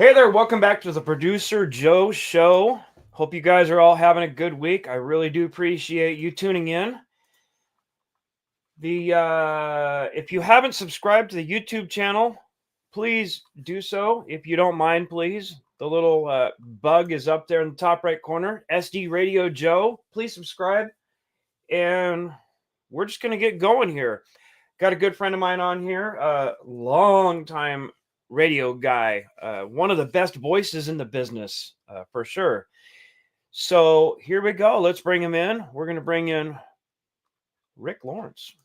Hey there, welcome back to the Producer Joe Show. Hope you guys are all having a good week. I really do appreciate you tuning in. If you haven't subscribed to the YouTube channel, please do so. If you don't mind, please. The little bug is up there in the top right corner. SD Radio Joe. Please subscribe. And we're just going to get going here. Got a good friend of mine on here, long time radio guy, one of the best voices in the business, for sure. So here we go. Let's bring him in. We're going to bring in Rick Lawrence.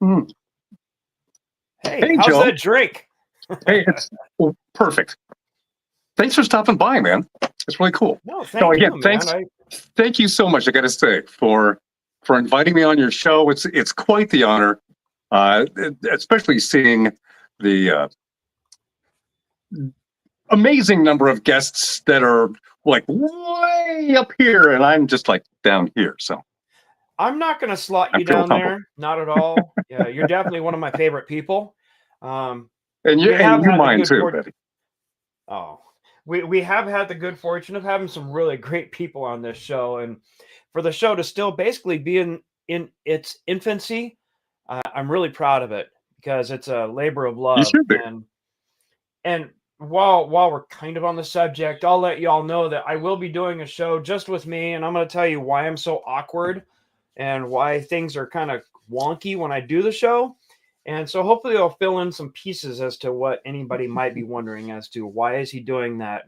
Mm. Hey, how's Joe. that drink? Hey, it's perfect. Thanks for stopping by, man. It's really cool. No, thank you, thanks. Man. Thank you so much. I got to say for inviting me on your show. It's quite the honor, especially seeing the amazing number of guests that are like way up here, and I'm just like down here. So I'm not going to slot you down there. Not at all. Yeah, you're definitely one of my favorite people. And you mine too, Betty. Oh, we have had the good fortune of having some really great people on this show, and for the show to still basically be in its infancy, I'm really proud of it because it's a labor of love. You should be. And while we're kind of on the subject, I'll let y'all know that I will be doing a show just with me, and I'm going to tell you why I'm so awkward and why things are kind of wonky when I do the show. And so hopefully I'll fill in some pieces as to what anybody might be wondering as to why is he doing that.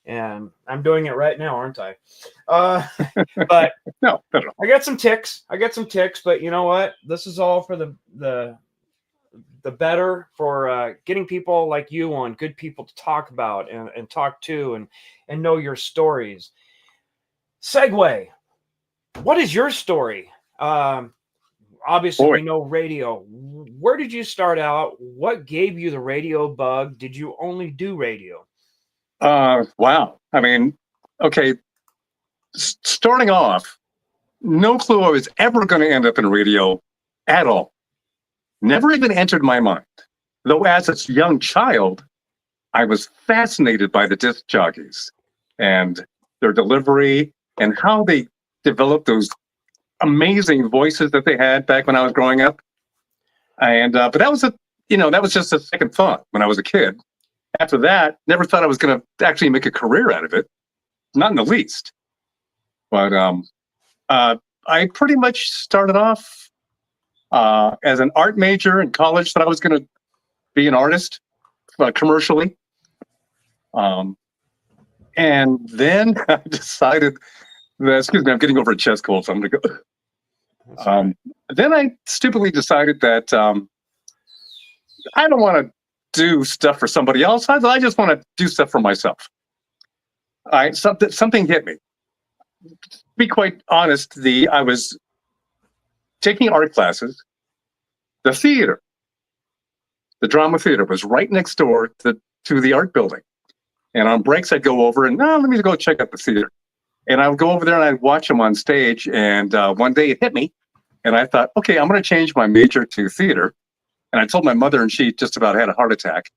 And I'm doing it right now, aren't I? But no, I got some ticks. But you know what? This is all for the better for getting people like you on, good people to talk about and talk to and know your stories. Segue. What is your story? Obviously, we know radio. Where did you start out? What gave you the radio bug? Did you only do radio? Wow. I mean, okay. Starting off, no clue I was ever going to end up in radio at all. Never even entered my mind. Though as a young child, I was fascinated by the disc jockeys and their delivery and how they developed those amazing voices that they had back when I was growing up. And but that was just a second thought when I was a kid. After that, never thought I was going to actually make a career out of it. Not in the least. But I pretty much started off as an art major in college. Thought I was going to be an artist commercially. And then I decided that, excuse me, I'm getting over a chest cold, so I'm going to go. Then I stupidly decided that I don't want to do stuff for somebody else. I just want to do stuff for myself. Something hit me. To be quite honest, I was taking art classes. The theater, the drama theater, was right next door to the art building. And on breaks, I'd go over and, let me go check out the theater. And I would go over there and I'd watch them on stage. And one day it hit me. And I thought, okay, I'm going to change my major to theater. And I told my mother, and she just about had a heart attack.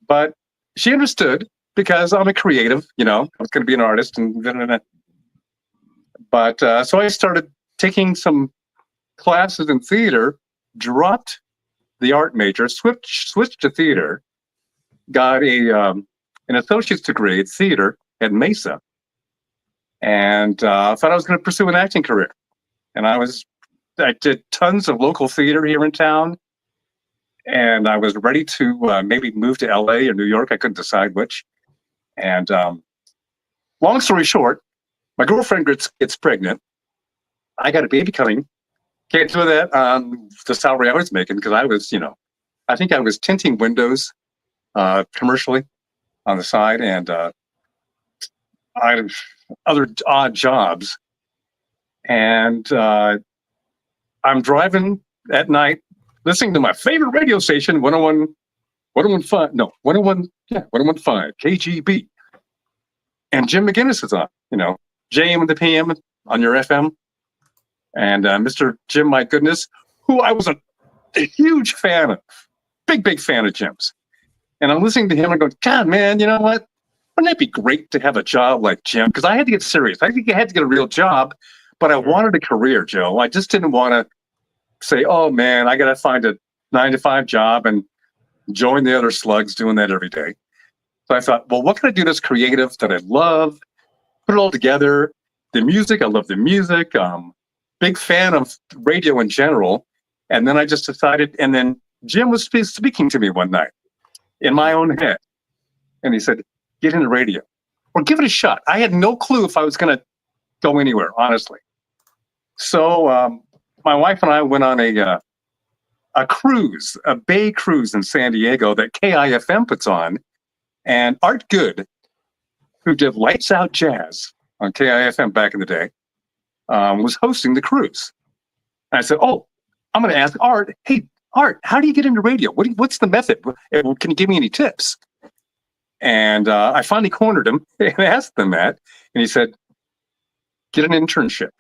But she understood because I'm a creative, I was going to be an artist. But so I started taking some classes in theater, dropped the art major, switched to theater, got an associate's degree in theater at Mesa, and thought I was going to pursue an acting career. And I did tons of local theater here in town, and I was ready to maybe move to LA or New York. I couldn't decide which. And long story short, my girlfriend gets pregnant. I got a baby coming. Can't do that on the salary I was making because I was, I think I was tinting windows commercially on the side, and I had other odd jobs. And I'm driving at night, listening to my favorite radio station, 101.5 KGB. And Jim McGinnis is on, JM and the PM on your FM. And Mr. Jim, my goodness, who I was a huge fan of, big fan of Jim's. And I'm listening to him and going, God, man, you know what? Wouldn't it be great to have a job like Jim? Because I had to get serious. I think I had to get a real job, but I wanted a career, Joe. I just didn't want to say, oh, man, I got to find a 9-to-5 job and join the other slugs doing that every day. So I thought, well, what can I do that's creative, that I love? Put it all together. The music, I love the music. Big fan of radio in general. And then I just decided, and then Jim was speaking to me one night in my own head. And he said, get into radio or give it a shot. I had no clue if I was going to go anywhere, honestly. So my wife and I went on a cruise, a bay cruise in San Diego that KIFM puts on. And Art Good, who did Lights Out Jazz on KIFM back in the day, was hosting the cruise. And I said, oh, I'm going to ask Art, hey, Art, how do you get into radio? What's the method? Can you give me any tips? And I finally cornered him and asked him that. And he said, get an internship.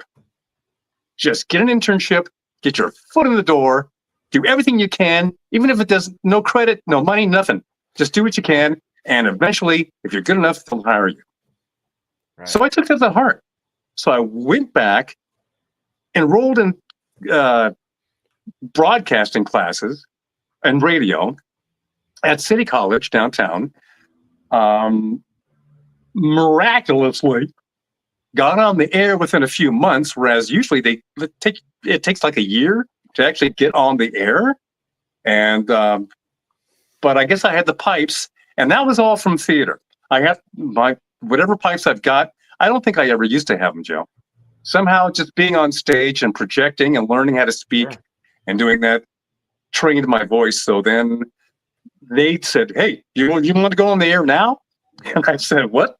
Just get an internship, get your foot in the door, do everything you can, even if it does no credit, no money, nothing. Just do what you can. And eventually, if you're good enough, they'll hire you. Right. So I took that to heart. So I went back, enrolled in broadcasting classes and radio at City College downtown. Miraculously got on the air within a few months, whereas usually it takes like a year to actually get on the air. And but I guess I had the pipes, and that was all from theater. I have my whatever pipes I've got. I don't think I ever used to have them, Joe. Somehow just being on stage and projecting and learning how to speak and doing that trained my voice. So then they said, hey, you want to go on the air now? And I said, what?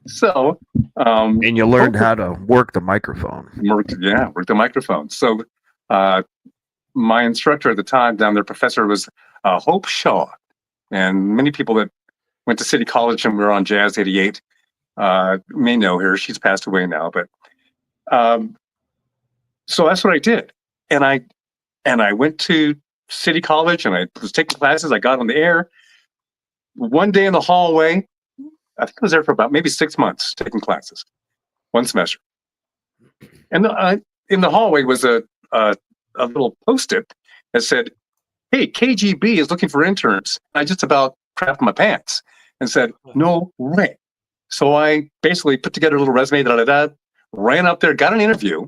So and you learned how to work the microphone. Work the microphone. So my instructor at the time down there, professor, was Hope Shaw. And many people that went to City College and were on Jazz 88 may know her. She's passed away now. But so that's what I did. And I went to City College and I was taking classes. I got on the air. One day in the hallway, I think I was there for about maybe 6 months taking classes, one semester. And in the hallway was a little Post-it that said, hey, KGB is looking for interns. I just about crapped my pants and said, no way. So I basically put together a little resume, ran up there, got an interview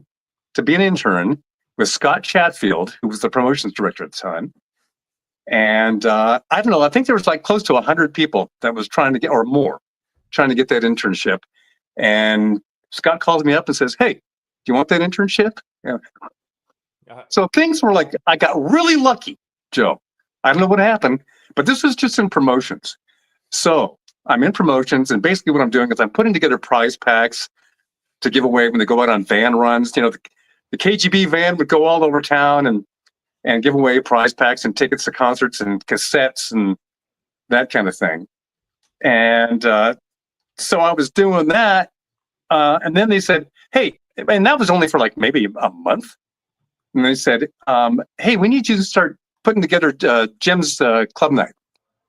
to be an intern with Scott Chatfield, who was the promotions director at the time. And I don't know, I think there was like close to 100 people that was trying to get, or more, trying to get that internship. And Scott calls me up and says, hey, do you want that internship? Yeah. So things were like, I got really lucky, Joe. I don't know what happened, but this was just in promotions. So I'm in promotions, and basically what I'm doing is I'm putting together prize packs to give away when they go out on van runs. You know, the KGB van would go all over town and give away prize packs and tickets to concerts and cassettes and that kind of thing. And so I was doing that. And then they said, hey, and that was only for like maybe a month. And they said, hey, we need you to start putting together Jim's club night.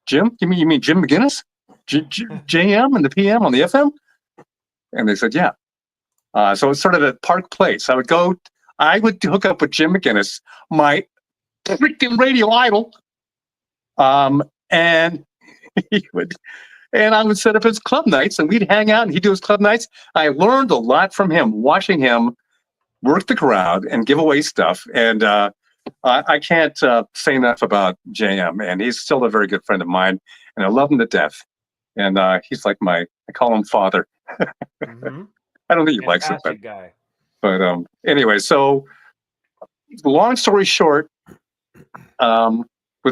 Jim? You mean Jim McGinnis? JM and the PM on the FM? And they said, yeah. So it started at Park Place. I would hook up with Jim McGinnis, my freaking radio idol. And I would set up his club nights and we'd hang out and he'd do his club nights. I learned a lot from him, watching him work the crowd and give away stuff. And I can't say enough about JM, and he's still a very good friend of mine, and I love him to death. And he's like I call him father. Mm-hmm. I don't think he likes it, but anyway, so long story short, was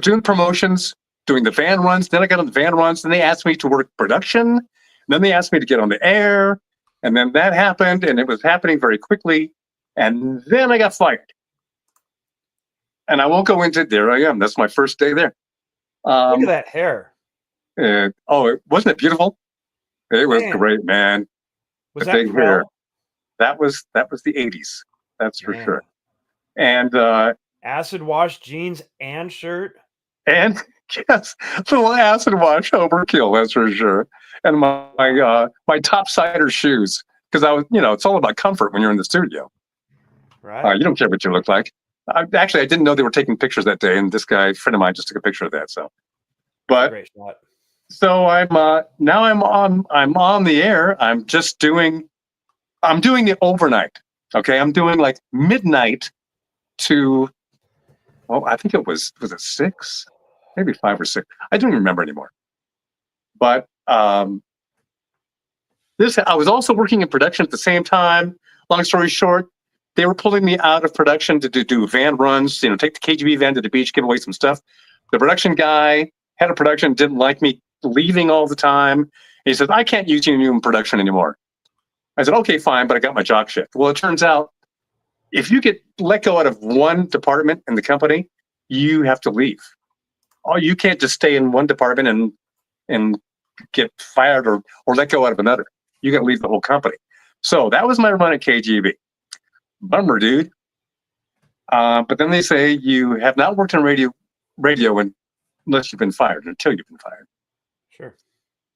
doing promotions, doing the van runs. Then I got on the van runs. Then they asked me to work production. Then they asked me to get on the air. And then that happened, and it was happening very quickly. And then I got fired. And I won't go into it. There I am. That's my first day there. Look at that hair. Wasn't it beautiful? It was great, man. Was the that big hair. That was the 80s. That's for sure. And acid wash jeans and shirt. And Yes, little acid wash overkill, that's for sure. And my topsider shoes, because I was, it's all about comfort when you're in the studio. Right. You don't care what you look like. I didn't know they were taking pictures that day, and this guy, friend of mine, just took a picture of that. So, but Great shot. so now I'm on the air. I'm doing the overnight. Okay, I'm doing like midnight to, well, I think it was it 6, maybe 5 or 6. I don't even remember anymore. But I was also working in production at the same time. Long story short, they were pulling me out of production to do van runs, take the KGB van to the beach, give away some stuff. The production guy, head of production, didn't like me leaving all the time. He said, I can't use you in production anymore. I said, okay, fine, but I got my jock shift. Well, it turns out if you get let go out of one department in the company, you have to leave. Oh, you can't just stay in one department and get fired or let go out of another. You got to leave the whole company. So that was my run at KGB. Bummer, dude. But then they say you have not worked in radio unless you've been fired, until you've been fired. Sure.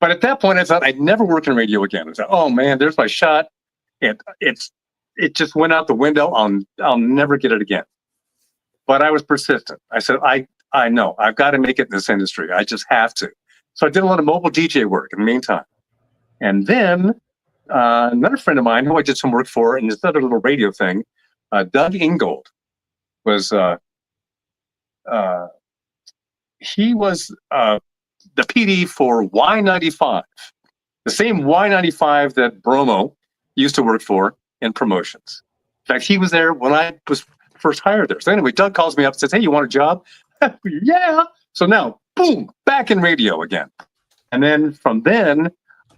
But at that point, I thought I'd never work in radio again. I thought, oh man, there's my shot. It just went out the window. I'll never get it again. But I was persistent. I said, I know I've got to make it in this industry. I just have to. So I did a lot of mobile DJ work in the meantime. And then another friend of mine who I did some work for in this other little radio thing, Doug Ingold, was he was the PD for Y95, the same Y95 that Bromo used to work for in promotions. In fact, he was there when I was first hired there. So anyway, Doug calls me up and says, hey, you want a job? Yeah. So now, boom, back in radio again. And then from then,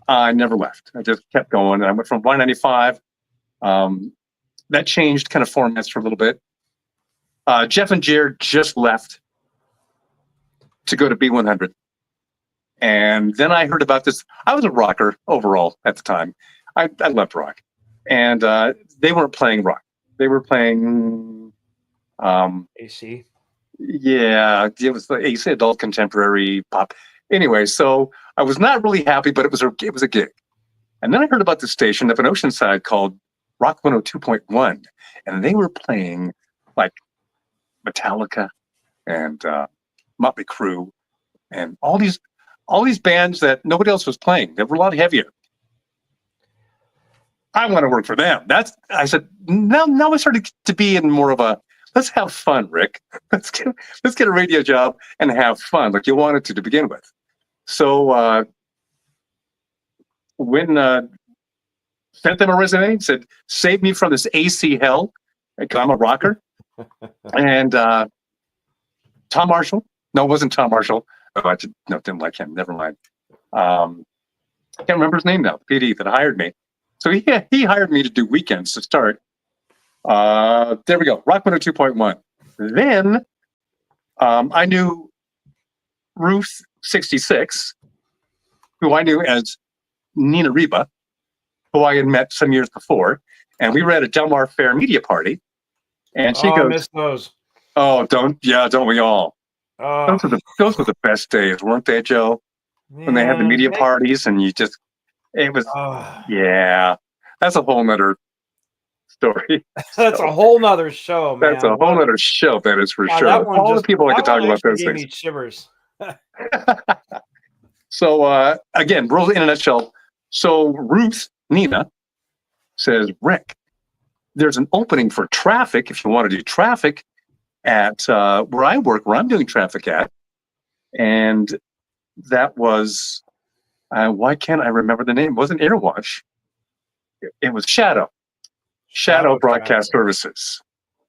I never left. I just kept going. And I went from Y95. That changed kind of formats for a little bit. Jeff and Jared just left to go to B100. And then I heard about this. I was a rocker overall at the time. I loved rock. And they weren't playing rock. They were playing AC. Yeah, it was the AC adult contemporary pop. Anyway, so I was not really happy, but it was a gig. And then I heard about this station up in Oceanside called Rock 102.1, and they were playing like Metallica and Motley Crue and all these bands that nobody else was playing. They were a lot heavier. I want to work for them. I said, now I started to be in more of a, let's have fun, Rick. Let's get a radio job and have fun like you wanted to begin with. So when sent them a resume, said, save me from this AC hell, because I'm a rocker. And Tom Marshall. No, it wasn't Tom Marshall. Oh, didn't like him. Never mind. I can't remember his name now. The PD that hired me. So he hired me to do weekends to start. There we go. Rock 102.1. Then I knew Ruth 66, who I knew as Nina Reba, who I had met some years before. And we were at a Del Mar Fair media party. And she goes, I miss those. Oh, don't we all? Those were the best days, weren't they, Joe? Man, when they had the media parties and it was, yeah, that's a whole nother story. That's a whole nother show, man. That's a whole nother show, that is for sure. All the people I could talk about those things. Shivers. So, again, rules in a nutshell. So Ruth, Nina, says, Rick, there's an opening for traffic if you want to do traffic at where I work, where I'm doing traffic at. And that was, why can't I remember the name? It wasn't Airwash. It was Shadow Broadcast Services.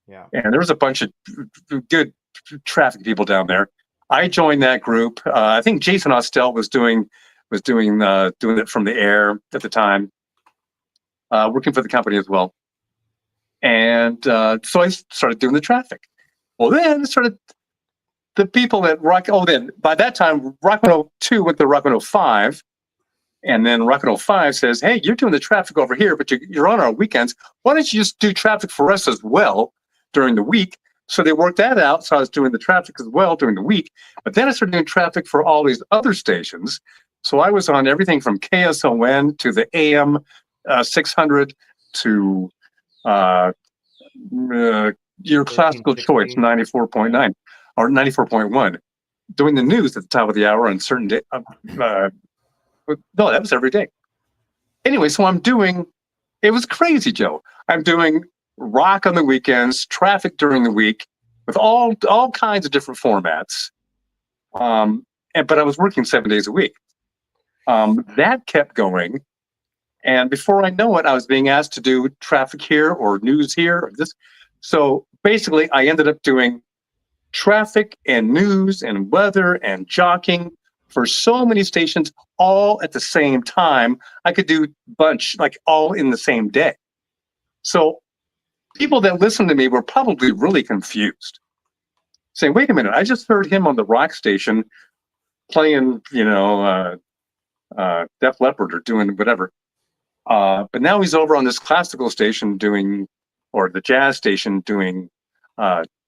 Yeah. And there was a bunch of good traffic people down there. I joined that group. I think Jason Ostel was doing it from the air at the time, working for the company as well. And so I started doing the traffic. Well, then started the people at Rock. Oh, then by that time, Rock 102 went to Rock 105. And then Rock 105 says, hey, you're doing the traffic over here, but you're on our weekends. Why don't you just do traffic for us as well during the week? So they worked that out. So I was doing the traffic as well during the week. But then I started doing traffic for all these other stations. So I was on everything from KSON to the AM 600 to your classical choice 94.9 or 94.1, doing the news at the top of the hour on certain day. No, that was every day. Anyway, so it was crazy, Joe. I'm doing rock on the weekends, traffic during the week, with all kinds of different formats. But I was working 7 days a week. That kept going. And before I know it, I was being asked to do traffic here or news here or this. So basically, I ended up doing traffic and news and weather and jockeying for so many stations all at the same time. I could do bunch, like all in the same day. So people that listened to me were probably really confused, saying, wait a minute, I just heard him on the rock station playing, Def Leppard or doing whatever. But now he's over on this classical station or the jazz station doing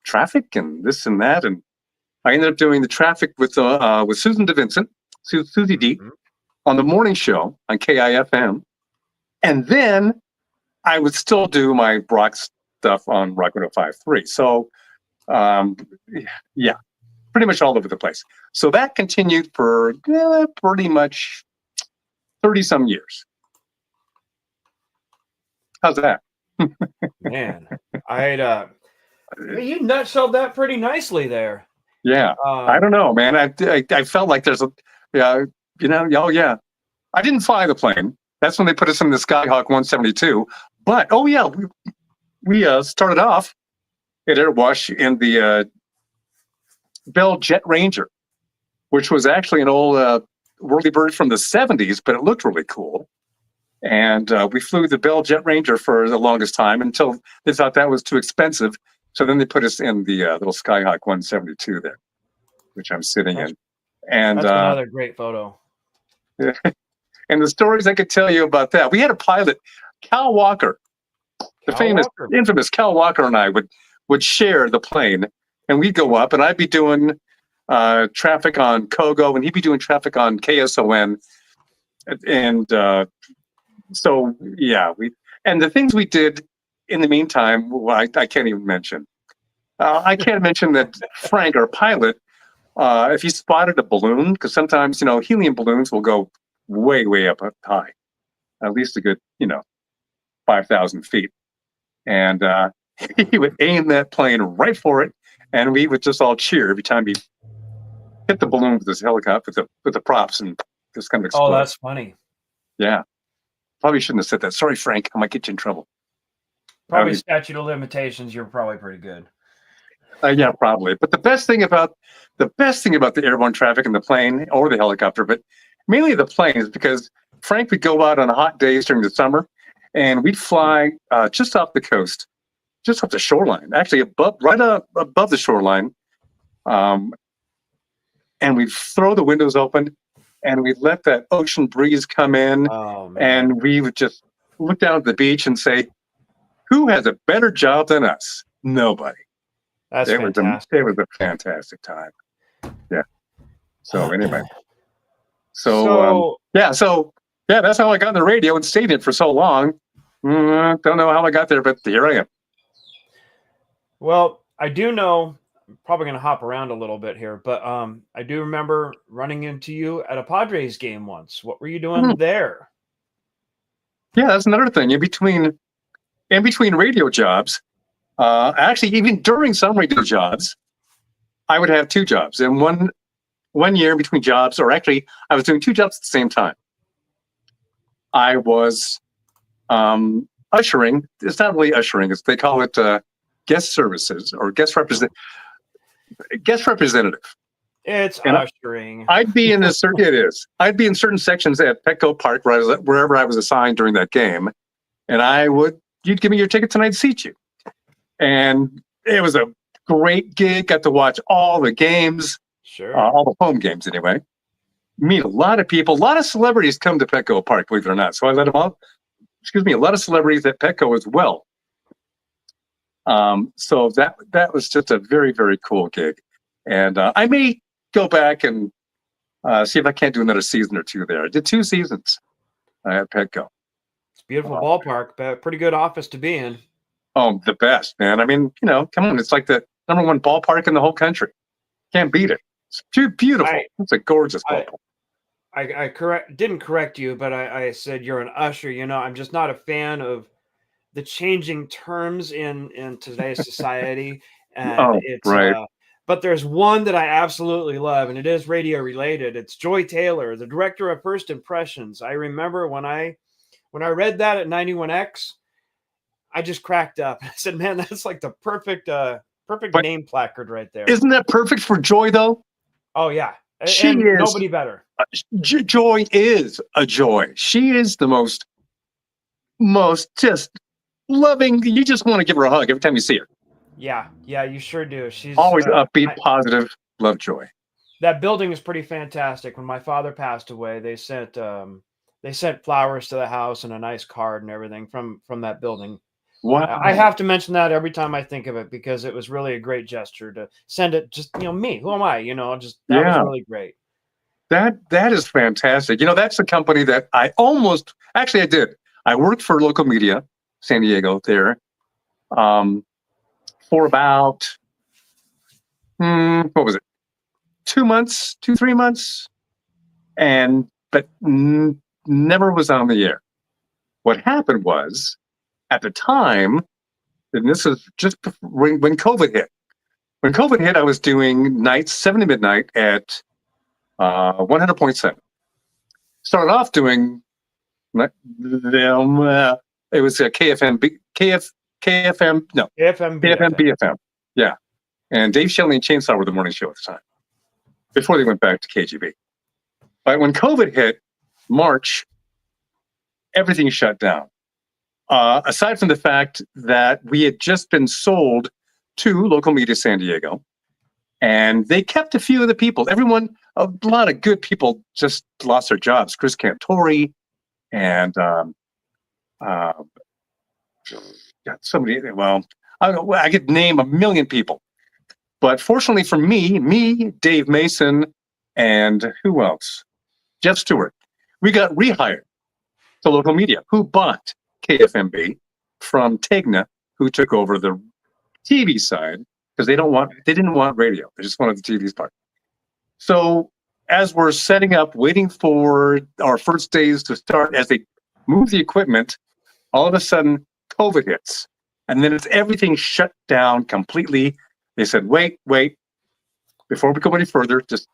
traffic and this and that. And I ended up doing the traffic with Susan DeVincent, Susie D, on the morning show on KIFM. And then I would still do my rock stuff on Rock 105.3. So, yeah, pretty much all over the place. So that continued for pretty much 30-some years. How's that? Man, you nutshelled that pretty nicely there. Yeah, I don't know, man. I felt like there's I didn't fly the plane. That's when they put us in the Skyhawk 172. But we started off at Airwash in the Bell Jet Ranger, which was actually an old whirlybird from the 70s, but it looked really cool. And we flew the Bell Jet Ranger for the longest time until they thought that was too expensive. So then they put us in the little Skyhawk 172 there, which I'm sitting in. And that's another great photo. And the stories I could tell you about that. We had a pilot, Cal Walker, infamous Cal Walker, and I would share the plane, and we'd go up, and I'd be doing traffic on Kogo, and he'd be doing traffic on KSON, and so yeah, and the things we did in the meantime, I can't even mention. I can't mention that Frank, our pilot, if he spotted a balloon, because sometimes helium balloons will go way, way up high, at least a good 5,000 feet, and he would aim that plane right for it, and we would just all cheer every time he hit the balloon with his helicopter with the props and just kind of explode. Oh, that's funny. Yeah. Probably shouldn't have said that. Sorry, Frank. I might get you in trouble. Probably statute of limitations. You're probably pretty good. Yeah, probably. But the best thing about the airborne traffic in the plane or the helicopter, but mainly the plane, is because Frank would go out on hot days during the summer, and we'd fly just off the coast, just off the shoreline, actually above the shoreline, and we'd throw the windows open. And we'd let that ocean breeze come in, and we would just look down at the beach and say, who has a better job than us? Nobody. That's fantastic. It was a fantastic time. Yeah. So anyway. So that's how I got on the radio and stayed in it for so long. Don't know how I got there, but here I am. Well, I do know, I'm probably going to hop around a little bit here, but I do remember running into you at a Padres game once. What were you doing there? Yeah, that's another thing. In between radio jobs, actually, even during some radio jobs, I would have two jobs. And one year in between jobs, or actually, I was doing two jobs at the same time. I was ushering. It's not really ushering. They call it guest services or guest representative. It's and ushering. I'd be in I'd be in certain sections at Petco Park wherever I was assigned during that game, and you'd give me your tickets and I'd seat you. And it was a great gig. Got to watch all the games, sure, all the home games anyway. Meet a lot of people. A lot of celebrities come to Petco Park, believe it or not. So I let them all. A lot of celebrities at Petco as well. So that was just a very, very cool gig. And I may go back and see if I can't do another season or two there. I did 2 seasons at Petco. It's a beautiful ballpark, but pretty good office to be in. Oh, the best, man. I mean, come on. It's like the #1 ballpark in the whole country. Can't beat it. It's beautiful. It's a gorgeous ballpark. I didn't correct you, but I said you're an usher. I'm just not a fan of the changing terms in today's society. And it's right. But there's one that I absolutely love, and it is radio related. It's Joy Taylor, the director of First Impressions. I remember when I read that at 91X, I just cracked up. I said, "Man, that's like the perfect name placard right there." Isn't that perfect for Joy, though? Oh yeah, she and is nobody better. Joy is a joy. She is the most just loving. You just want to give her a hug every time you see her. Yeah, you sure do. She's always upbeat, positive. Love Joy. That building is pretty fantastic. When my father passed away, they sent flowers to the house and a nice card and everything from that building. Wow. I have to mention that every time I think of it because it was really a great gesture to send it. Just me, who am I? Was really great. That is fantastic. That's a company that I did. I worked for local media, San Diego there, for about what was it? 2 months, 3 months, but never was on the air. What happened was, at the time, and this is just when COVID hit. When COVID hit, I was doing nights 7 to midnight at 100.7. Started off doing it was KFM BFM. Yeah. And Dave Shelley and Chainsaw were the morning show at the time, before they went back to KGB. But when COVID hit, March, everything shut down. Aside from the fact that we had just been sold to Local Media San Diego, and they kept a few of the people. A lot of good people just lost their jobs. Chris Cantori and somebody. Well, I could name a million people, but fortunately for me, Dave Mason, and who else? Jeff Stewart. We got rehired to Local Media, who bought KFMB from Tegna, who took over the TV side because they didn't want radio. They just wanted the TV's part. So as we're setting up, waiting for our first days to start, as they move the equipment, all of a sudden COVID hits. And then everything shut down completely. They said, wait, before we go any further, just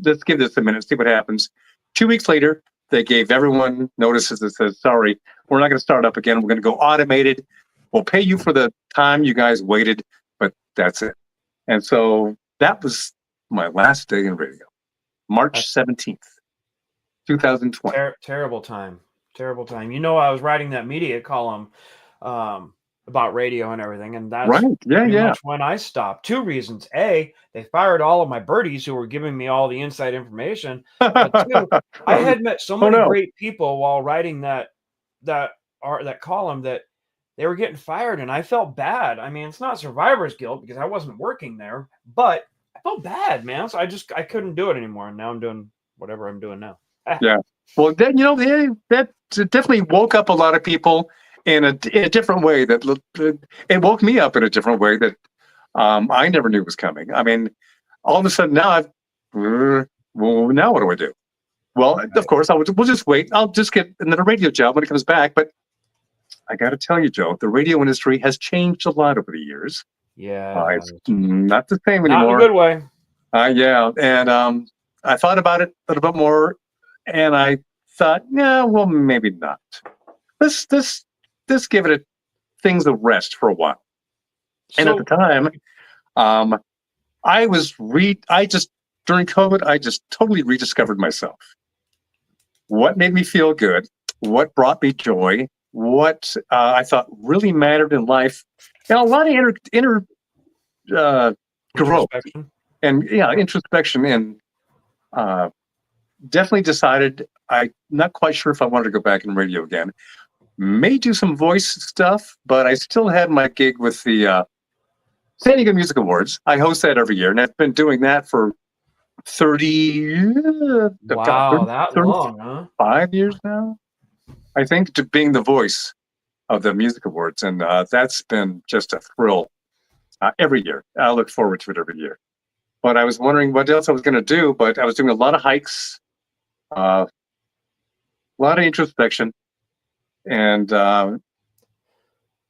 let's give this a minute, see what happens. 2 weeks later, they gave everyone notices that says, sorry, we're not going to start up again. We're going to go automated. We'll pay you for the time you guys waited, but that's it. And so that was my last day in radio, March 17th, 2020. Terrible time. I was writing that media column about radio and everything, and that's much when I stopped. 2 reasons. A, they fired all of my birdies who were giving me all the inside information. But 2, I had met so many great people while writing that column that they were getting fired, and I felt bad. I mean, it's not survivor's guilt because I wasn't working there, but I felt bad, man. So I couldn't do it anymore, and now I'm doing whatever I'm doing now. Yeah. Well, then that definitely woke up a lot of people in a different way. That it woke me up in a different way that I never knew was coming. I mean, all of a sudden now now what do I do? Well, of course, we'll just wait. I'll just get another radio job when it comes back. But I got to tell you, Joe, the radio industry has changed a lot over the years. Yeah, it's not the same anymore. Not in a good way. Yeah, and I thought about it a little bit more, and I thought, yeah, well, maybe not. Let's give it things a rest for a while. And at the time, during COVID, I just totally rediscovered myself. What made me feel good? What brought me joy? What I thought really mattered in life? And a lot of inner growth and introspection, and definitely decided I'm not quite sure if I wanted to go back in radio again. may do some voice stuff, but I still had my gig with the San Diego Music Awards. I host that every year, and I've been doing that for 30, Wow, that long, huh? 5 years now, I think, to being the voice of the music awards. And that's been just a thrill every year. I look forward to it every year. But I was wondering what else I was going to do, but I was doing a lot of hikes, a lot of introspection, and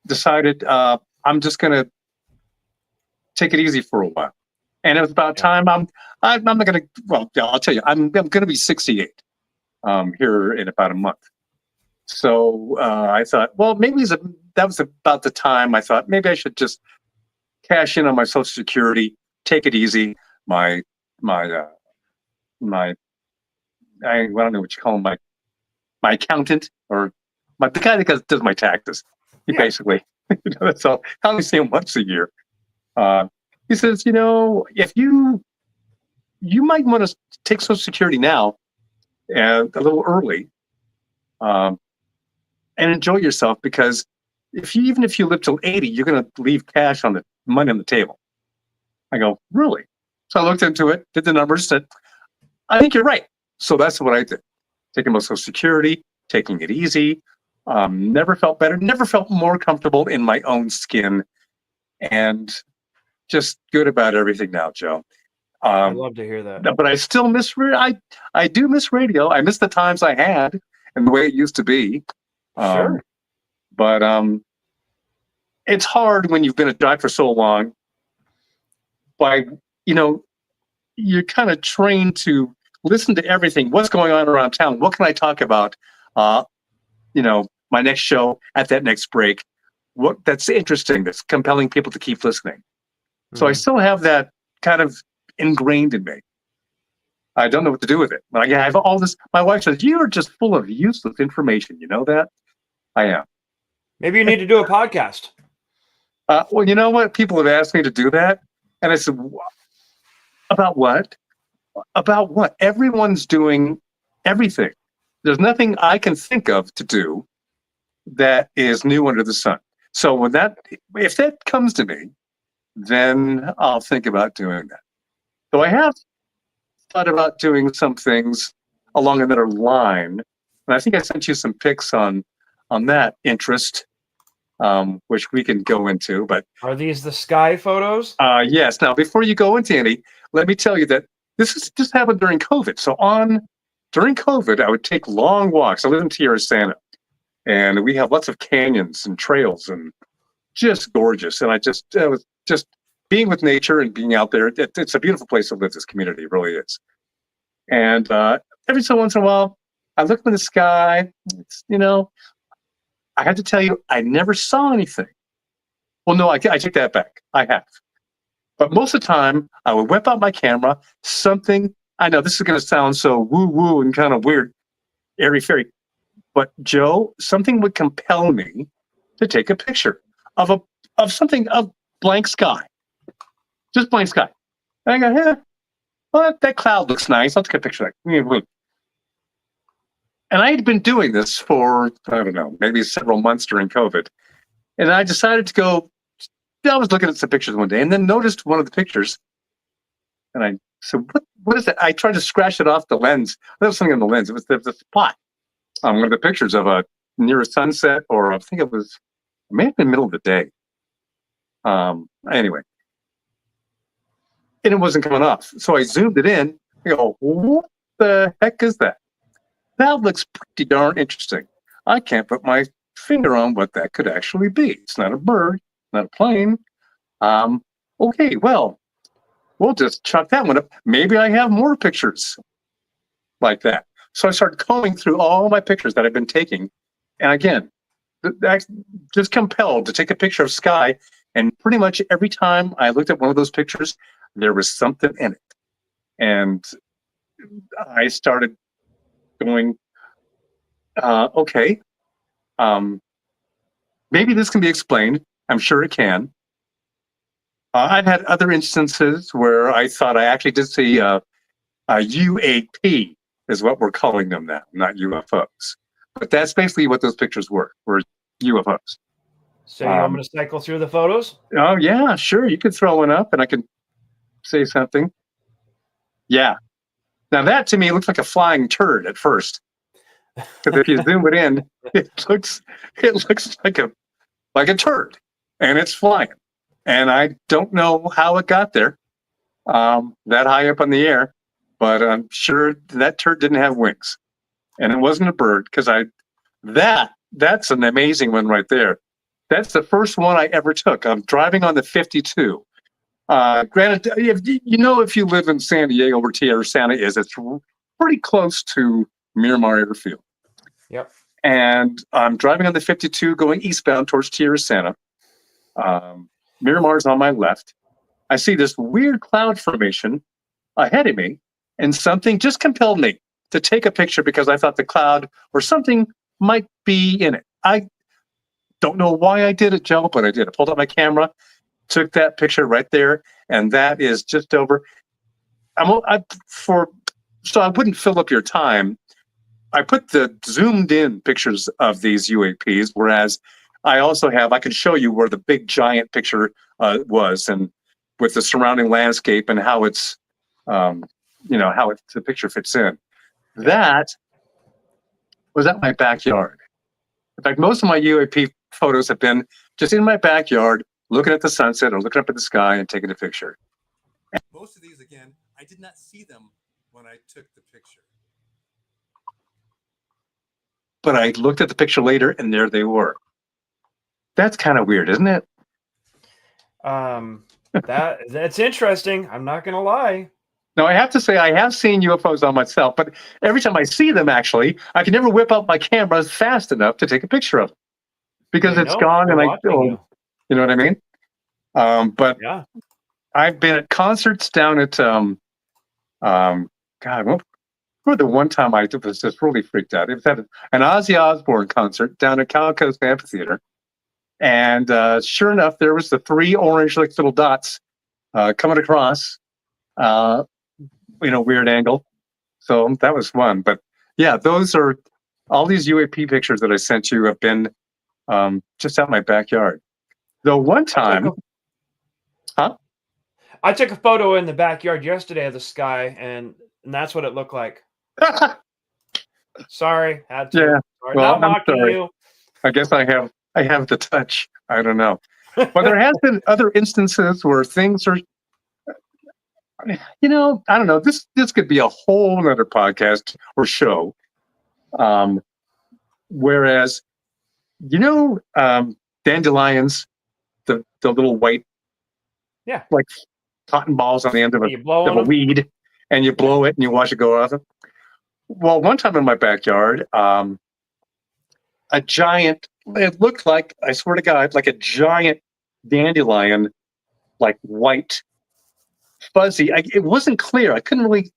decided I'm just going to take it easy for a while. And it was about time. I'm not going to. Well, yeah, I'll tell you. I'm going to be 68 here in about a month. So I thought, well, maybe that was about the time I thought maybe I should just cash in on my Social Security, take it easy. I don't know what you call him, my accountant or the guy that does my taxes. He basically, that's all. I only see him once a year. He says, if you might want to take Social Security now, a little early, and enjoy yourself, because even if you live till 80, you're going to leave money on the table. I go, really? So I looked into it, did the numbers, said, I think you're right. So that's what I did. Taking my Social Security, taking it easy. Never felt better, never felt more comfortable in my own skin, and just good about everything now, Joe. I'd love to hear that. But I still miss I do miss radio. I miss the times I had and the way it used to be. Sure. But it's hard when you've been a guy for so long. You're kind of trained to listen to everything. What's going on around town? What can I talk about? My next show at that next break. What that's interesting, that's compelling people to keep listening. So I still have that kind of ingrained in me. I don't know what to do with it. I have all this. My wife says, you are just full of useless information. You know that? I am. Maybe you need to do a podcast. Well, you know what? People have asked me to do that. And I said, about what? About what? Everyone's doing everything. There's nothing I can think of to do that is new under the sun. So if that comes to me, then I'll think about doing that. So I have thought about doing some things along another line. And I think I sent you some pics on that interest, which we can go into. But are these the sky photos? Yes. Now, before you go into any, let me tell you that this just happened during COVID. So during COVID, I would take long walks. I live in Tierra Santa, and we have lots of canyons and trails, and just gorgeous. And I was just being with nature and being out there. It's a beautiful place to live. This community, it really is. And every so once in a while, I look in the sky. I have to tell you, I never saw anything. Well, no, I take that back. I have. But most of the time, I would whip out my camera, I know this is going to sound so woo-woo and kind of weird, airy-fairy, but Joe, something would compel me to take a picture of blank sky. Just blank sky. And I go, well, that cloud looks nice. I'll take a picture of that. And I had been doing this for, I don't know, maybe several months during COVID. And I decided to go, I was looking at some pictures one day and then noticed one of the pictures. And I said, what is that? I tried to scratch it off the lens. There was something on the lens. It was the spot on one of the pictures of near a sunset, or I think it may have been middle of the day. Anyway. And it wasn't coming off. So I zoomed it in. I go, what the heck is that? That looks pretty darn interesting. I can't put my finger on what that could actually be. It's not a bird, not a plane. Okay, well, we'll just chuck that one up. Maybe I have more pictures like that. So I started combing through all my pictures that I've been taking. And again, just compelled to take a picture of sky. And pretty much every time I looked at one of those pictures, there was something in it. And I started going, okay, maybe this can be explained. I'm sure it can. I've had other instances where I thought I actually did see a UAP, is what we're calling them now, not UFOs. But that's basically what those pictures were UFOs. So you want me to cycle through the photos? Oh, yeah, sure. You could throw one up and I can say something. Yeah. Now that to me looks like a flying turd at first. Because if you zoom it in, it looks like a turd. And it's flying. And I don't know how it got there. That high up in the air. But I'm sure that turd didn't have wings. And it wasn't a bird, because that's an amazing one right there. That's the first one I ever took. I'm driving on the 52. Granted, if you live in San Diego, where Tierra Santa is, it's pretty close to Miramar Airfield. Yep. And I'm driving on the 52 going eastbound towards Tierra Santa. Miramar's on my left. I see this weird cloud formation ahead of me, and something just compelled me to take a picture because I thought the cloud or something might be in it. I don't know why I did it, Joe, but I did. I pulled out my camera, took that picture right there, and that is just over. So I wouldn't fill up your time. I put the zoomed in pictures of these UAPs, whereas I could show you where the big giant picture was, and with the surrounding landscape and how it's, the picture fits in. That was at my backyard. In fact, most of my UAP photos have been just in my backyard, looking at the sunset or looking up at the sky and taking a picture. Most of these, again, I did not see them when I took the picture. But I looked at the picture later, and there they were. That's kind of weird, isn't it? That's interesting. I'm not gonna lie. Now, I have to say, I have seen UFOs on myself, but every time I see them, actually, I can never whip out my camera fast enough to take a picture of them because it's gone, and you know what I mean? But yeah, I've been at concerts down at the one time I was just really freaked out. It was at an Ozzy Osbourne concert down at Coast Amphitheater, and sure enough, there was the three orange like little dots coming across. Weird angle. So that was one. But yeah, those are all these UAP pictures that I sent you have been just out my backyard. Though one time, I took a photo in the backyard yesterday of the sky, and that's what it looked like. Sorry, had to. Yeah, Sorry. well, Not I'm mocking sorry. you. I guess I have the touch. I don't know. But there has been other instances where things are, I don't know. This could be a whole other podcast or show. Whereas, dandelions, the little white, like cotton balls on the end of a weed, and you blow it and you watch it go off. Well, one time in my backyard, a giant, it looked like, I swear to God, like a giant dandelion, like white, fuzzy. It wasn't clear. I couldn't really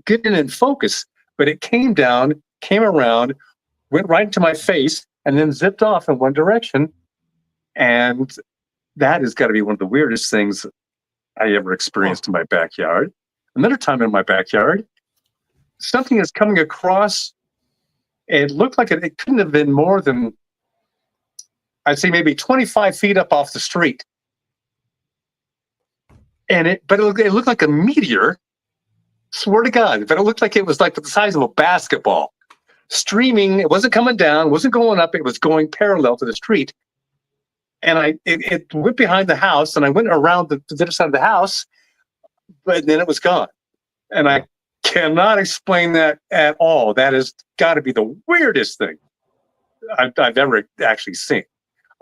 get it in focus, but it came around, went right into my face, and then zipped off in one direction. And that has got to be one of the weirdest things I ever experienced in my backyard. Another time in my backyard, something is coming across. It looked like it couldn't have been more than, I'd say maybe 25 feet up off the street. And it looked like a meteor. Swear to God, but it looked like it was like the size of a basketball, streaming. It wasn't coming down, wasn't going up. It was going parallel to the street. And it went behind the house, and I went around the other side of the house, but then it was gone. And I cannot explain that at all. That has got to be the weirdest thing I've ever actually seen.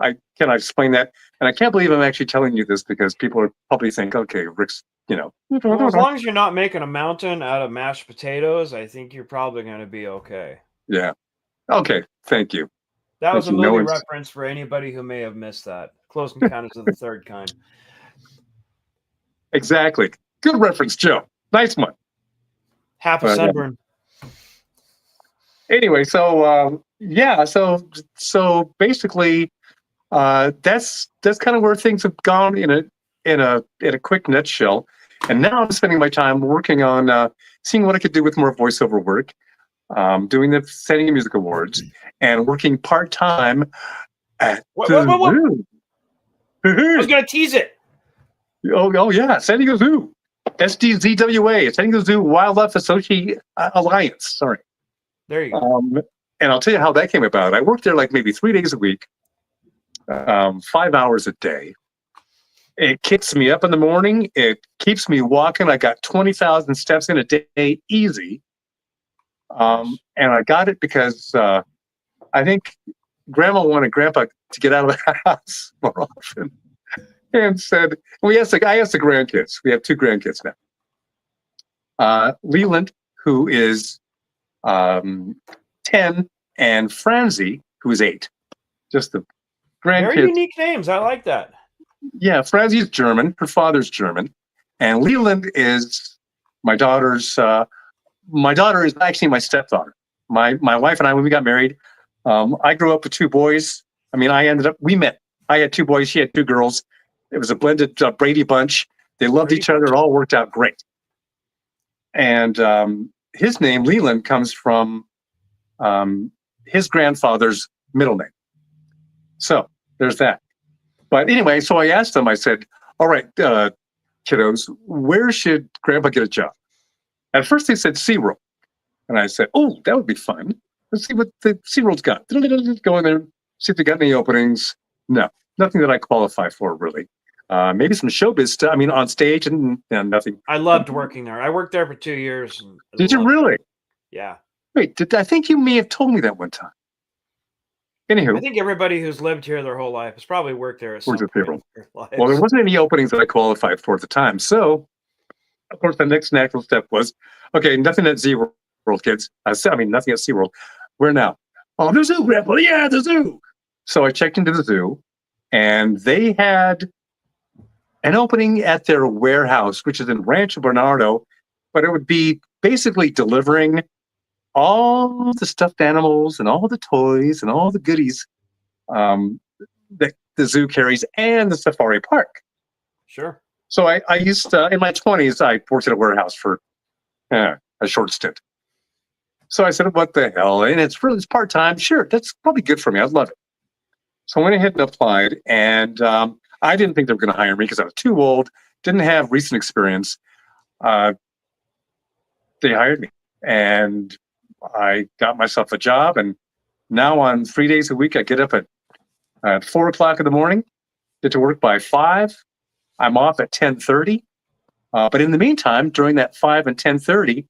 I cannot explain that. And I can't believe I'm actually telling you this because people are probably think, okay, Rick's, Well, as long as you're not making a mountain out of mashed potatoes, I think you're probably going to be okay. Yeah. Okay. Thank you. That was a movie reference for anybody who may have missed that. Close Encounters of the Third Kind. Exactly. Good reference, Joe. Nice one. Half a sunburn. Anyway, so so basically, that's kind of where things have gone in a quick nutshell. And now I'm spending my time working on seeing what I could do with more voiceover work. doing the Setting Music Awards and working part-time at What? the I was zoo. gonna tease it. Oh yeah, San Diego Zoo. SDZWA, San Diego Zoo Wildlife Association Alliance. Sorry. There you go. And I'll tell you how that came about. I worked there like maybe 3 days a week, 5 hours a day. It kicks me up in the morning. It keeps me walking. I got 20,000 steps in a day, easy. And I got it because I think Grandma wanted Grandpa to get out of the house more often, and said, I asked the grandkids. We have 2 grandkids now. Leland, who is 10, and Franzi, who is 8. Just the grandkids. Very unique names. I like that. Yeah, Franzi's German. Her father's German, and Leland is my daughter's. My daughter is actually my stepdaughter. My wife and I, when we got married, I grew up with 2 boys. I mean, we met. I had 2 boys. She had 2 girls. It was a blended Brady bunch. They loved Brady each other. It all worked out great. And his name, Leland, comes from his grandfather's middle name. So there's that. But anyway, so I asked them, I said, all right, kiddos, where should Grandpa get a job? At first they said SeaWorld. And I said, oh, that would be fun. Let's see what the SeaWorld's got. Go in there, see if they got any openings. No, nothing that I qualify for, really. Maybe some showbiz stuff. I mean, on stage and nothing. I loved working there. I worked there for 2 years. And I Did you loved it. really? Yeah. Wait, I think you may have told me that one time. Anywho. I think everybody who's lived here their whole life has probably worked there at some Worked at point SeaWorld. in their lives. Well, there wasn't any openings that I qualified for at the time. So, of course, the next natural step was, okay, nothing at SeaWorld, kids. I mean, nothing at SeaWorld. Where now? Oh, the zoo, Grandpa. Yeah, the zoo. So I checked into the zoo, and they had an opening at their warehouse, which is in Rancho Bernardo, but it would be basically delivering all the stuffed animals and all the toys and all the goodies that the zoo carries and the safari park. Sure. So I used in my 20s, I worked at a warehouse for a short stint. So I said, what the hell? And it's part-time. Sure, that's probably good for me. I'd love it. So I went ahead and applied, and I didn't think they were going to hire me because I was too old, didn't have recent experience. They hired me, and I got myself a job, and now on 3 days a week, I get up at 4 o'clock in the morning, get to work by 5. I'm off at 10:30. But in the meantime, during that 5 and 10:30,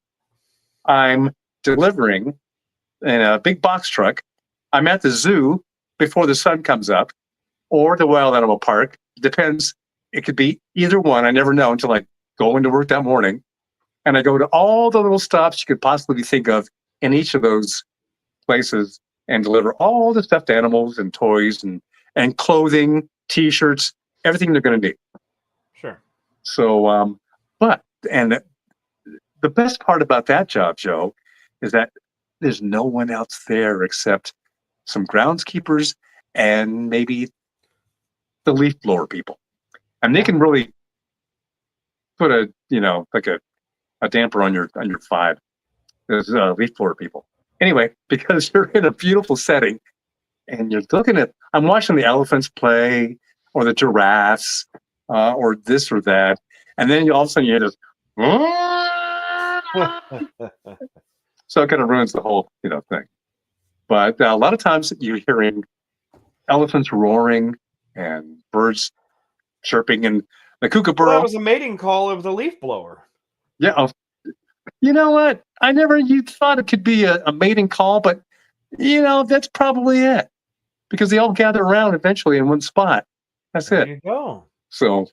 I'm delivering in a big box truck. I'm at the zoo before the sun comes up, or the wild animal park. It depends. It could be either one. I never know until I go into work that morning. And I go to all the little stops you could possibly think of in each of those places and deliver all the stuffed animals and toys and clothing, T-shirts, everything they're going to need. Sure. So, and the best part about that job, Joe, is that there's no one else there except some groundskeepers and maybe the leaf blower people. And they can really put a damper on your vibe. There's leaf blower people. Anyway, because you're in a beautiful setting and you're looking at, I'm watching the elephants play or the giraffes or this or that. And then all of a sudden you hear this. So it kind of ruins the whole, thing. But a lot of times you're hearing elephants roaring and birds chirping and the kookaburra. That was a mating call of the leaf blower. Yeah. You know what? You thought it could be a mating call, but that's probably it. Because they all gather around eventually in one spot. That's There it. you go. So,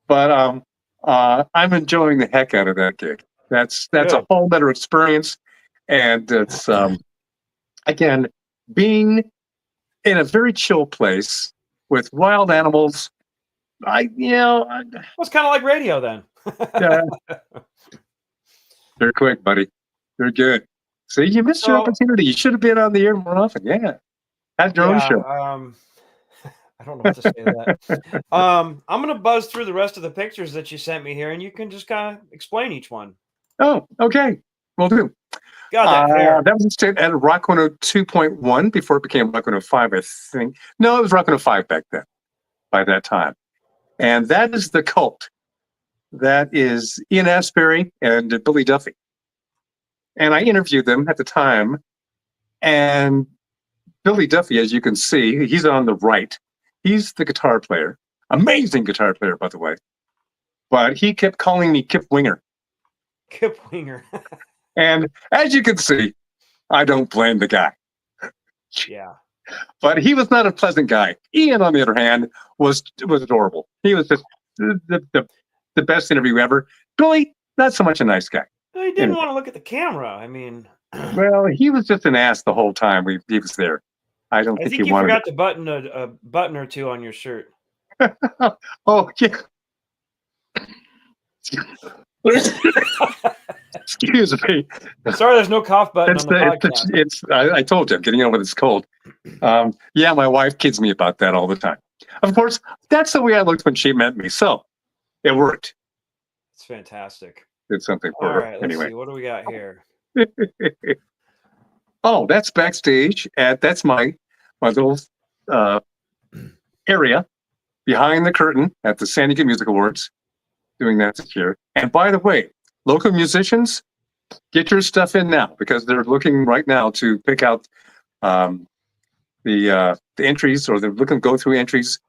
but I'm enjoying the heck out of that gig. That's Good. a whole better experience, and it's again being in a very chill place with wild animals. It's kind of like radio then. Yeah, they're quick, buddy. They're good. See, you missed your opportunity. You should have been on the air more often. Yeah, have your own show. I don't know what to say to that. I'm going to buzz through the rest of the pictures that you sent me here, and you can just kind of explain each one. Oh, okay. Will do. God, that hair. That was at Rock 102.1 before it became Rock 105, I think. No, it was Rock 105 back then, by that time. And that is the cult. That is Ian Astbury and Billy Duffy. And I interviewed them at the time. And Billy Duffy, as you can see, he's on the right. He's the guitar player. Amazing guitar player, by the way. But he kept calling me Kip Winger. Kip Winger. And as you can see, I don't blame the guy. Yeah. But he was not a pleasant guy. Ian, on the other hand, was adorable. He was just the best interview ever. Billy, not so much a nice guy. Well, he didn't want to look at the camera. I mean, Well, he was just an ass the whole time he was there. I don't I think think he you wanted forgot to button a button or two on your shirt. Oh, yeah. Excuse me. Sorry, there's no cough button It's on the podcast. I told you, I'm getting over this cold. Yeah, my wife kids me about that all the time. Of course, that's the way I looked when she met me. So it worked. It's fantastic. Did something for All her. right, let's Anyway. see. What do we got here? Oh, that's backstage that's my little area behind the curtain at the San Diego Music Awards, doing that this year. And by the way, local musicians, get your stuff in now because they're looking right now to pick out the entries, or they're looking to go through entries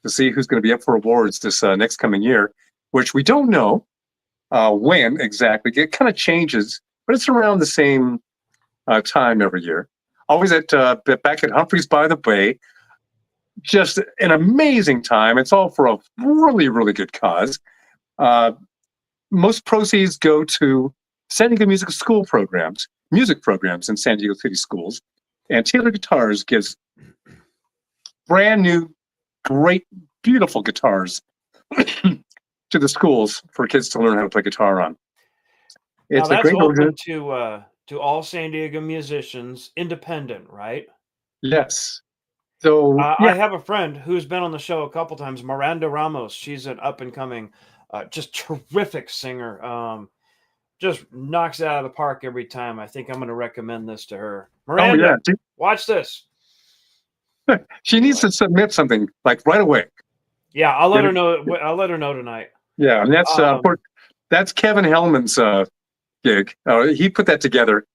to see who's going to be up for awards this next coming year, which we don't know when exactly. It kind of changes, but it's around the same time every year. Always back at Humphreys by the Bay. Just an amazing time. It's all for a really, really good cause. Most proceeds go to San Diego Music School programs, music programs in San Diego City schools. And Taylor Guitars gives brand new, great, beautiful guitars to the schools for kids to learn how to play guitar on. It's now, a that's great open to all San Diego musicians, independent, right? Yes. So I have a friend who's been on the show a couple times, Miranda Ramos. She's an up and coming, just terrific singer. Just knocks it out of the park every time. I think I'm going to recommend this to her. Miranda, watch this. She needs to submit something like right away. Yeah, I'll let her know. I'll let her know tonight. Yeah, and that's Kevin Hellman's gig. He put that together.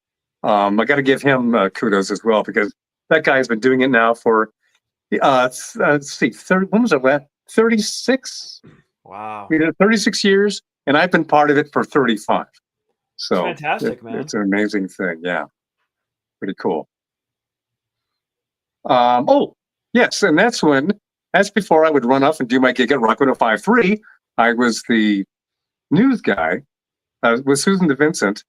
I got to give him kudos as well because that guy's been doing it now for let's see, when was it last? 36. Wow. We did 36 years, and I've been part of it for 35. So it's fantastic, man. It's an amazing thing. Yeah, pretty cool. Oh yes, and that's before I would run off and do my gig at Rock 105.3. I was the news guy with Susan DeVincent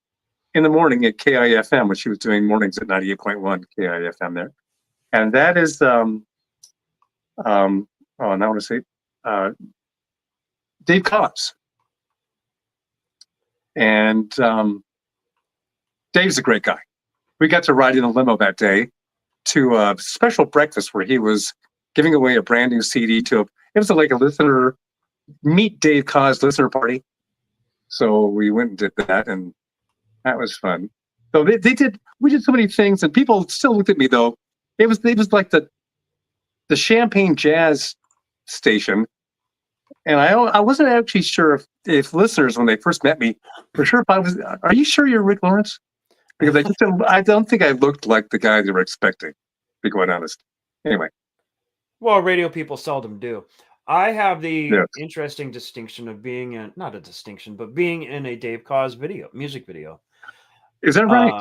in the morning at KIFM, when she was doing mornings at 98.1 KIFM there. And that is, now I want to say, Dave Cobbs. And Dave's a great guy. We got to ride in a limo that day to a special breakfast where he was giving away a brand new CD it was like a listener, meet Dave Cobbs listener party. So we went and did that, and that was fun. So we did so many things, and people still looked at me though. It was like the Champagne Jazz station, and I wasn't actually sure if listeners, when they first met me, were sure if I was. Are you sure you're Rick Lawrence? Because I don't think I looked like the guy they were expecting, to be quite honest. Anyway. Well, radio people seldom do. I have the interesting distinction of being in, not a distinction, but being in a Dave Cobbs music video. Is that right?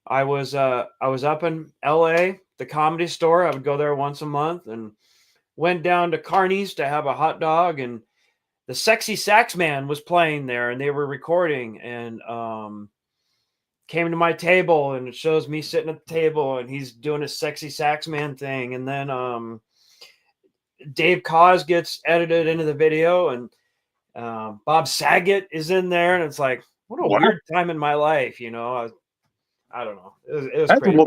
I was up in LA, the Comedy Store. I would go there once a month and went down to Carney's to have a hot dog, and the Sexy Sax Man was playing there, and they were recording, and came to my table, and it shows me sitting at the table, and he's doing a Sexy Sax Man thing, and then Dave Cobbs gets edited into the video, and Bob Saget is in there, and it's like, what a weird time in my life, you know. I don't know. It was crazy. Well,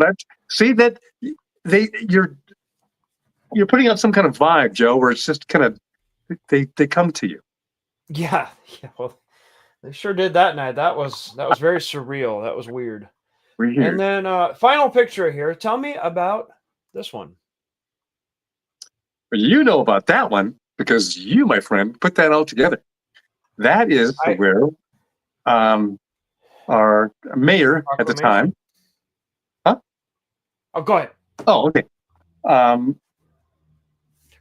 you're putting out some kind of vibe, Joe, where it's just kind of they come to you. Yeah. Well, They sure did that night. That was very surreal. That was weird. We're here. And then final picture here. Tell me about this one. You know about that one because you, my friend, put that all together. That is where our mayor at the time. Huh? Oh, go ahead. Oh, okay.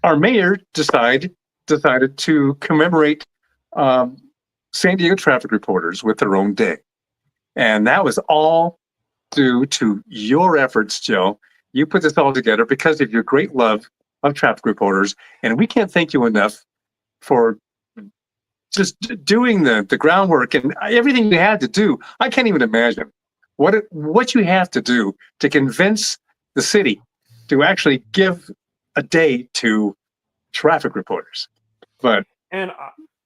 Our mayor decided to commemorate San Diego traffic reporters with their own day. And that was all due to your efforts, Joe. You put this all together because of your great love of traffic reporters. And we can't thank you enough for just doing the groundwork and everything you had to do. I can't even imagine what you have to do to convince the city to actually give a day to traffic reporters. But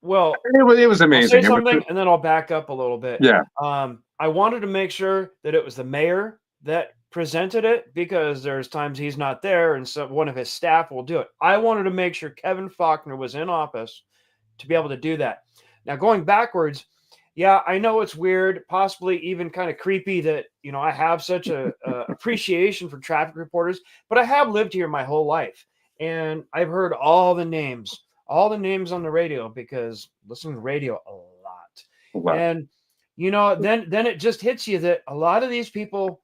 well, it was amazing. I'll say something, and then I'll back up a little bit. Yeah. I wanted to make sure that it was the mayor that presented it because there's times he's not there, and so one of his staff will do it. I wanted to make sure Kevin Faulkner was in office to be able to do that. Now, going backwards, yeah, I know it's weird, possibly even kind of creepy that, you know, I have such a appreciation for traffic reporters, but I have lived here my whole life, and I've heard all the names on the radio because listening to radio a lot. Wow. And, you know, then it just hits you that a lot of these people,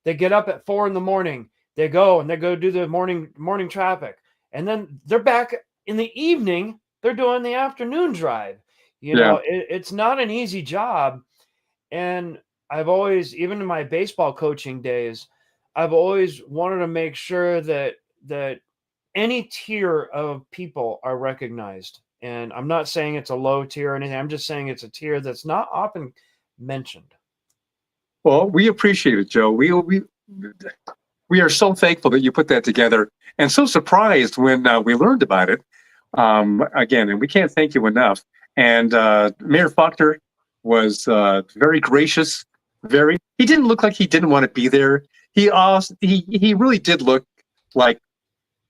they get up at 4 a.m, they go do the morning traffic, and then they're back in the evening. They're doing the afternoon drive. You know, it's not an easy job. And I've always, even in my baseball coaching days, I've always wanted to make sure that any tier of people are recognized. And I'm not saying it's a low tier or anything. I'm just saying it's a tier that's not often mentioned. Well, we appreciate it, Joe. We are so thankful that you put that together and so surprised when we learned about it. Again, and we can't thank you enough. And Mayor Faulkner was very gracious. He didn't look like he didn't want to be there. He really did look like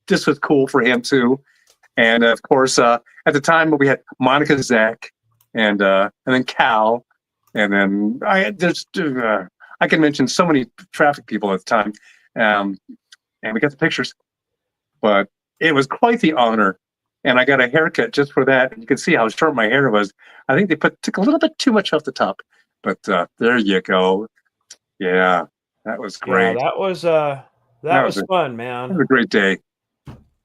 this was cool for him too. And of course, at the time we had Monica, Zach, and then Cal, and then I can mention so many traffic people at the time, and we got the pictures. But it was quite the honor. And I got a haircut just for that. You can see how short my hair was. I think they took a little bit too much off the top, but there you go. Yeah, that was great. Yeah, that was fun, man. That was a great day.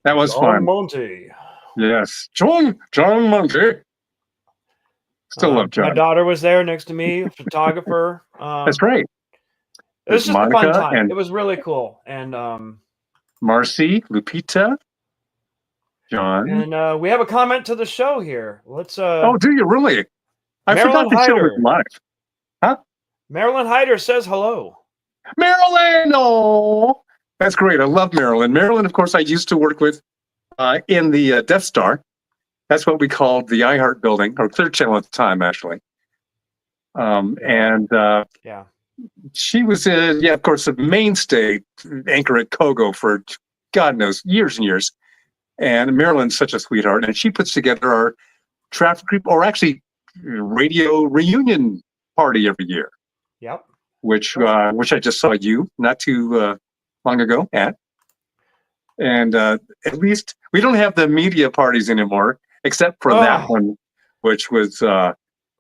That was John fun. Monty. Yes, John Monty. Still love John. My daughter was there next to me, a photographer. That's right. It was just Monica, a fun time. It was really cool. And Marcy, Lupita. John. And we have a comment to the show here. Let's oh, do you really? I forgot the show was live. Huh? Marilyn Hyder says hello. Marilyn! Oh, that's great. I love Marilyn. Marilyn, of course, I used to work with in the Death Star. That's what we called the iHeart building, or Clear Channel at the time, actually. Yeah. She was, of course, a mainstay anchor at Kogo for God knows, years and years. And Marilyn's such a sweetheart, and she puts together our traffic or actually radio reunion party every year. Yep. Which I just saw you not too long ago at. And at least we don't have the media parties anymore, except for that one, which was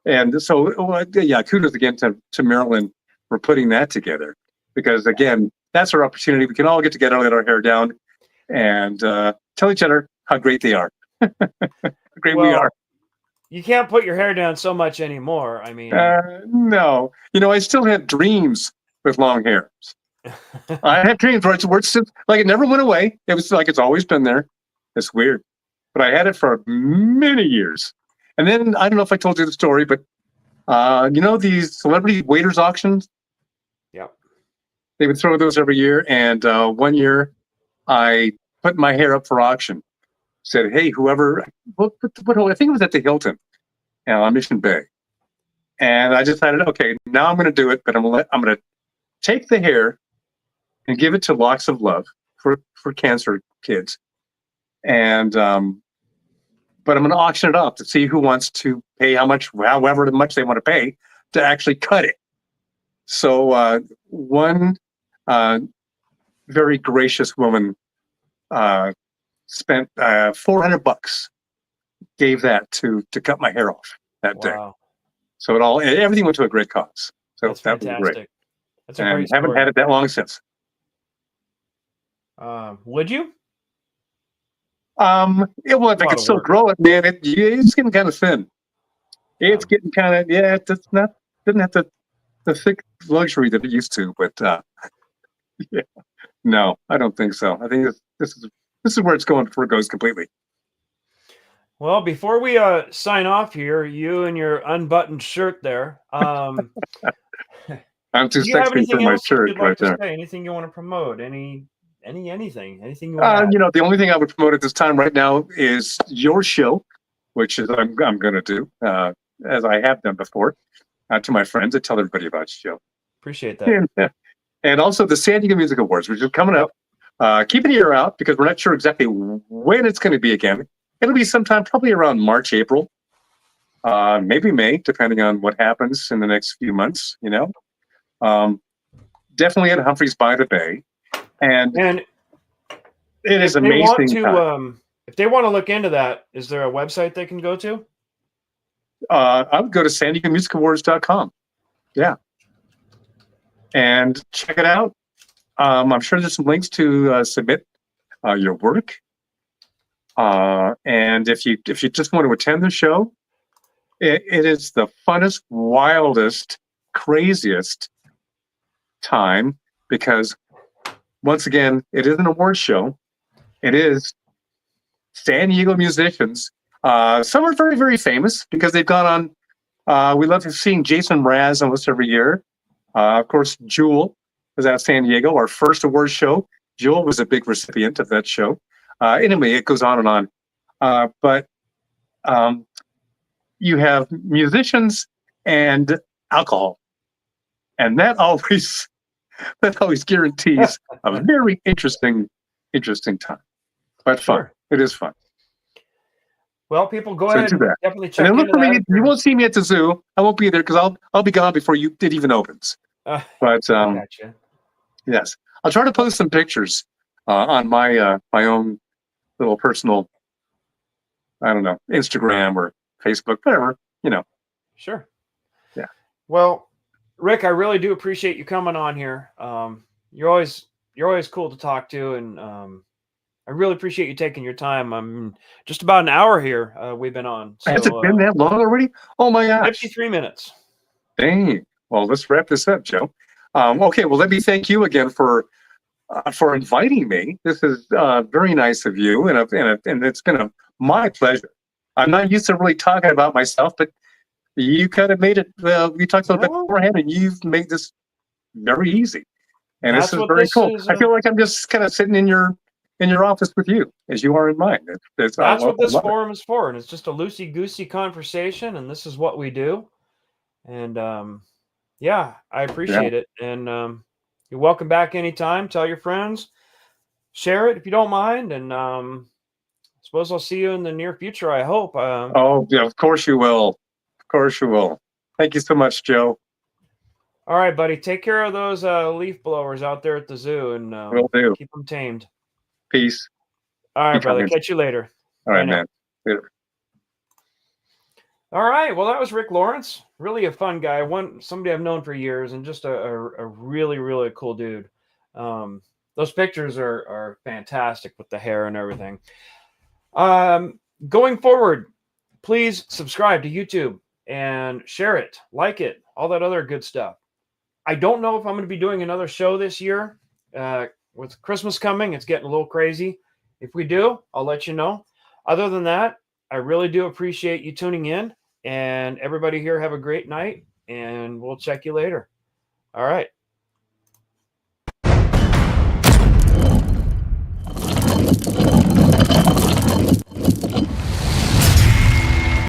and so yeah, kudos again to Marilyn for putting that together, because again, that's our opportunity. We can all get together, let our hair down, and tell each other how great they are. How great we are. You can't put your hair down so much anymore. I mean, no. You know, I still have dreams with long hair. I have dreams where it's just, like, it never went away. It was like it's always been there. It's weird. But I had it for many years. And then, I don't know if I told you the story, but you know these celebrity waiters auctions? Yep. They would throw those every year. And one year, I put my hair up for auction. Said, hey, whoever, I think it was at the Hilton on Mission Bay. And I decided, okay, now I'm going to do it, but I'm going to take the hair and give it to Locks of Love for cancer kids. And but I'm going to auction it off to see who wants to pay however much they want to pay to actually cut it. So one very gracious woman spent $400, gave that to cut my hair off that day. Wow. So everything went to a great cause. So That's that was fantastic. great. That's a And great haven't story. had it that long since. Would you? Well, if I Lot could of still work. grow it, man, it's getting kind of thin. It's getting kind of, it's not, doesn't have the thick luxury that it used to, but yeah, no, I don't think so. I think this is where it's going before it goes completely. Well, before we sign off here, you and your unbuttoned shirt there. I'm too Do you have sexy for anything my else that shirt you'd right like to there. say? Anything you want to promote? Anything you want to add? The only thing I would promote at this time right now is your show, which is I'm going to do, as I have done before, to my friends. I tell everybody about your show. Appreciate that. And also the San Diego Music Awards, which is coming up. Keep an ear out because we're not sure exactly when it's going to be again. It'll be sometime probably around March, April, maybe May, depending on what happens in the next few months, Definitely at Humphreys by the Bay. And it is amazing. If they want to look into that, is there a website they can go to? I would go to SanDiegoMusicAwards.com. Yeah. And check it out. I'm sure there's some links to submit your work. And if you just want to attend the show, it is the funnest, wildest, craziest time because once again, it is an award show. It is San Diego musicians. Some are very, very famous because they've gone on. We love seeing Jason Mraz almost every year. Of course, Jewel was at San Diego, our first award show. Jewel was a big recipient of that show. Anyway, it goes on and on. But you have musicians and alcohol. And that always guarantees a very interesting time. But fun. Sure. It is fun. Well, people, go ahead and definitely check and then into look for me. that. You won't see me at the zoo. I won't be there because I'll be gone before it even opens. But Gotcha. yes, I'll try to post some pictures on my my own little personal, I don't know, Instagram or Facebook, whatever, Sure. Yeah. Well, Rick, I really do appreciate you coming on here. You're always cool to talk to, and I really appreciate you taking your time. I'm just about an hour here. We've been on. So, has it been that long already? Oh my gosh! 53 minutes. Dang. Well, let's wrap this up, Joe. Okay. Well, let me thank you again for inviting me. This is very nice of you, and it's been my pleasure. I'm not used to really talking about myself, but you kind of made it. We talked about that beforehand, and you've made this very easy. And this is very cool. I feel like I'm just kind of sitting in your office with you, as you are in mine. That's what this forum is for, and it's just a loosey-goosey conversation, and this is what we do. And yeah, I appreciate it. And you're welcome back anytime. Tell your friends, share it if you don't mind, and I suppose I'll see you in the near future. I hope. Oh yeah, of course you will. Of course you will. Thank you so much, Joe. All right, buddy. Take care of those leaf blowers out there at the zoo, and will do. Keep them tamed. Peace. All right, brother. Catch you later. All right, man. Later. All right. Well, that was Rick Lawrence. Really a fun guy. Somebody I've known for years, and just a really, really cool dude. Those pictures are fantastic with the hair and everything. Going forward, please subscribe to YouTube and share it, like it, all that other good stuff. I don't know if I'm going to be doing another show this year. With Christmas coming, it's getting a little crazy. If we do, I'll let you know. Other than that, I really do appreciate you tuning in, and everybody here have a great night, and we'll check you later. All right.